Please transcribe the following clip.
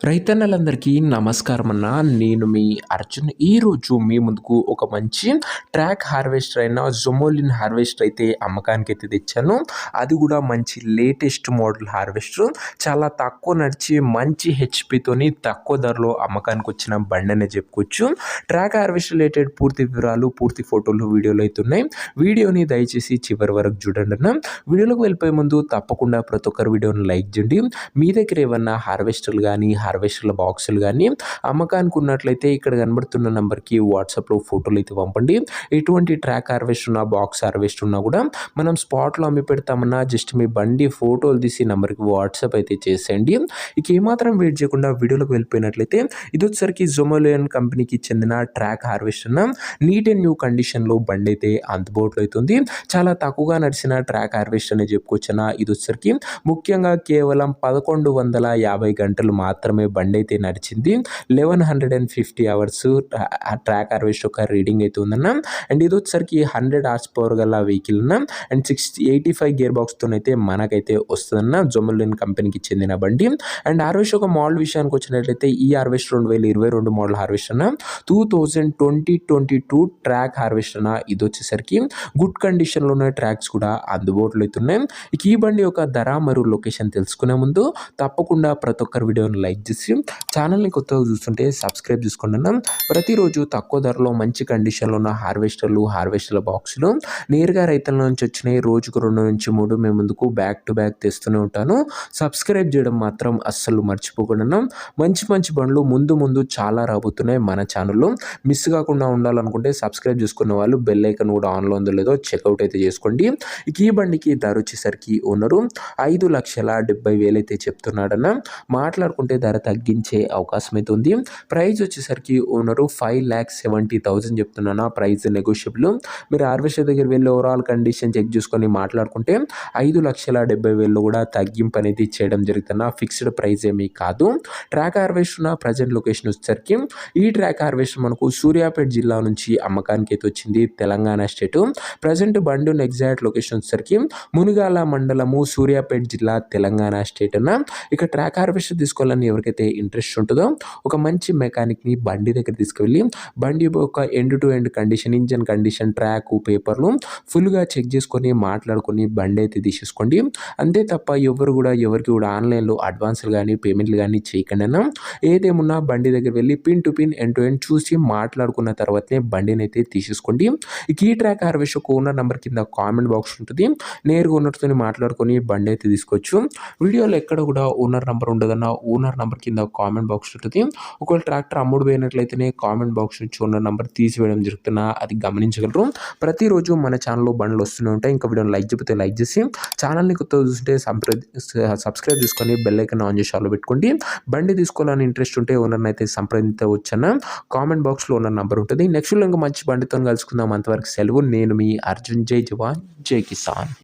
రైతన్నలందరికీ నమస్కారం అన్న. నేను మీ అర్జున్. ఈరోజు మీ ముందుకు ఒక మంచి ట్రాక్ హార్వెస్టర్ అయిన జొమోలిన్ హార్వెస్టర్ అయితే అమ్మకానికైతే తెచ్చాను. అది కూడా మంచి లేటెస్ట్ మోడల్ హార్వెస్టర్. చాలా తక్కువ నడిచి మంచి హెచ్పితోని తక్కువ ధరలో అమ్మకానికి వచ్చిన బండి అనే చెప్పుకోవచ్చు. ట్రాక్ హార్వెస్టర్ రిలేటెడ్ పూర్తి వివరాలు, పూర్తి ఫోటోలు, వీడియోలు అయితే ఉన్నాయి. వీడియోని దయచేసి చివరి వరకు చూడండి అన్న. వీడియోలోకి వెళ్ళిపోయే ముందు తప్పకుండా ప్రతి ఒక్కరు వీడియోని లైక్ చేయండి. మీ దగ్గర ఏమన్నా హార్వెస్టర్లు కానీ హార్వెస్టర్ల బాక్సులు కానీ అమ్మకానికి ఉన్నట్లయితే ఇక్కడ కనబడుతున్న నెంబర్కి వాట్సాప్లో ఫోటోలు అయితే పంపండి. ఎటువంటి ట్రాక్ హార్వెస్టర్ ఉన్నా, బాక్స్ హార్వెస్టర్ ఉన్నా కూడా మనం స్పాట్లో అమ్మి పెడతామన్నా జస్ట్ మీ బండి ఫోటోలు తీసి నెంబర్కి వాట్సాప్ అయితే చేసేయండి. ఇక ఏమాత్రం వెయిట్ చేయకుండా వీడియోలోకి వెళ్ళిపోయినట్లయితే ఇది వచ్చేసరికి జొమోలిన్ కంపెనీకి చెందిన track harvester neat and new కండిషన్లో బండి అయితే అందుబాటులో అవుతుంది. చాలా తక్కువగా నడిచిన ట్రాక్ హార్వెస్టర్ అని చెప్పుకోవచ్చున. ఇది వచ్చేసరికి ముఖ్యంగా కేవలం 1150 గంటలు మాత్రమే బండి అయితే నడిచింది. 1150 అవర్స్ ట్రాక్ హార్వెస్టర్ యొక్క రీడింగ్ అయితే ఉందన్న. అండ్ ఇది వచ్చేసరికి 100 హార్స్ పవర్ గల వెహికల్ అన్న. అండ్ 85 గేర్ బాక్స్తో అయితే మనకైతే వస్తుందన్న. జొమోలిన్ కంపెనీకి చెందిన బండి. అండ్ హార్వెస్టర్ ఒక మోడల్ విషయానికి వచ్చినట్లయితే ఈ హార్వెస్టర్ 2022 మోడల్ హార్వెస్టర్ అన్న. 2022 ట్రాక్ హార్వెస్టర్ అన్న. ఇది వచ్చేసరికి గుడ్ కండిషన్లో ఉన్న ట్రాక్స్ కూడా అందుబాటులో అయితే ఉన్నాయి. ఇక ఈ బండి యొక్క ధర మరియు లొకేషన్ తెలుసుకునే ముందు తప్పకుండా ప్రతి ఒక్కరి వీడియోని లైక్ చేసి ఛానల్ని కొత్తగా చూస్తుంటే సబ్స్క్రైబ్ చేసుకోండి అన్న. ప్రతిరోజు తక్కువ ధరలో మంచి కండిషన్లో ఉన్న హార్వెస్టర్ల బాక్సులు నేరుగా రైతుల నుంచి వచ్చినాయి. రోజుకు 2 నుంచి 3 మేము ముందుకు బ్యాక్ టు బ్యాక్ తెస్తూనే ఉంటాను. సబ్స్క్రైబ్ చేయడం మాత్రం అస్సలు మర్చిపోకుండా. మంచి మంచి బండ్లు ముందు చాలా రాబోతున్నాయి మన ఛానల్లో. మిస్ కాకుండా ఉండాలనుకుంటే సబ్స్క్రైబ్ చేసుకున్న వాళ్ళు బెల్ ఐకాన్ కూడా ఆన్లో ఉందో లేదో చెక్అవుట్ అయితే చేసుకోండి. ఇక ఈ బండికి ధర వచ్చేసరికి ఓనరు 5,70,000 అయితే చెప్తున్నాడన్న. మాట్లాడుకుంటే ధర తగ్గించే అవకాశం అయితే ఉంది. ప్రైస్ వచ్చేసరికి ఓనరు 5,70,000 చెప్తున్నాను. Price negotiable. మీరు హార్వెస్టర్ దగ్గర వెళ్ళి ఓవరాల్ కండిషన్ చెక్ చేసుకొని మాట్లాడుకుంటే 5,70,000 కూడా తగ్గింపు అనేది చేయడం జరుగుతున్న. ఫిక్స్డ్ ప్రైస్ ఏమీ కాదు. ట్రాక్ హార్వెస్టర్ ప్రజెంట్ లొకేషన్ వచ్చేసరికి ఈ ట్రాక్ హార్వెస్టర్ మనకు సూర్యాపేట జిల్లా నుంచి అమ్మకానికి అయితే వచ్చింది, తెలంగాణ స్టేట్. ప్రజెంట్ బండి ఉన్న ఎగ్జాక్ట్ లొకేషన్ వచ్చేసరికి మునిగాల మండలము, సూర్యాపేట జిల్లా, తెలంగాణ స్టేట్ అన్న. ఇక ట్రాక్ హార్వెస్టర్ తీసుకోవాలని ఎవరికైతే ఇంట్రెస్ట్ ఉంటుందో ఒక మంచి మెకానిక్ని బండి దగ్గర తీసుకువెళ్ళి బండి ఒక end to end condition, engine condition, track, పేపర్లు ఫుల్గా చెక్ చేసుకొని మాట్లాడుకొని బండి అయితే తీసేసుకోండి. అంతే తప్ప ఎవరికి కూడా ఆన్లైన్లో అడ్వాన్స్లు కానీ పేమెంట్లు కానీ చేయకండి అన్న. ఏదేమున్నా బండి దగ్గర వెళ్ళి pin to pin, end to end చూసి మాట్లాడుకున్న తర్వాతనే బండిని అయితే తీసేసుకోండి. ఇక ఈ ట్రాక్ హార్వెస్టర్ ఓనర్ నెంబర్ కింద కామెంట్ బాక్స్ ఉంటుంది. నేరుగా ఓనర్తో మాట్లాడుకొని బండి అయితే తీసుకోవచ్చు. వీడియోలో ఎక్కడ కూడా ఓనర్ నెంబర్ ఉండదన్న. ఓనర్ నెంబర్ కింద కామెంట్ బాక్స్ ఉంటుంది. ఒకవేళ ట్రాక్టర్ అమ్ముడు పోయినట్లయితేనే కామెంట్ బాక్స్ నుంచి ఓనర్ నెంబర్ తీసివేయడం జరుగుతున్నా అది గమనించగలరు. ప్రతిరోజు మన ఛానల్లో బండ్లు వస్తూనే ఉంటాయి. ఇంకా వీడియోని లైక్ చెప్తే లైక్ చేసి ఛానల్ని కొత్తగా చూస్తుంటే సబ్స్క్రైబ్ చేసుకొని బెల్ ఐకాన్ ఆన్ చేసి ఆన్లో పెట్టుకోండి. బండి తీసుకోవాలని ఇంట్రెస్ట్ ఉంటే ఓనర్ని అయితే సంప్రదించవచ్చన్న. కామెంట్ బాక్స్లో ఓనర్ నెంబర్ ఉంటుంది. నెక్స్ట్ ఇంకా మంచి బండితో కలుసుకుందాం. అంతవరకు సెలవు. నేను మీ అర్జున్. జై జవాన్, జై కిసాన్.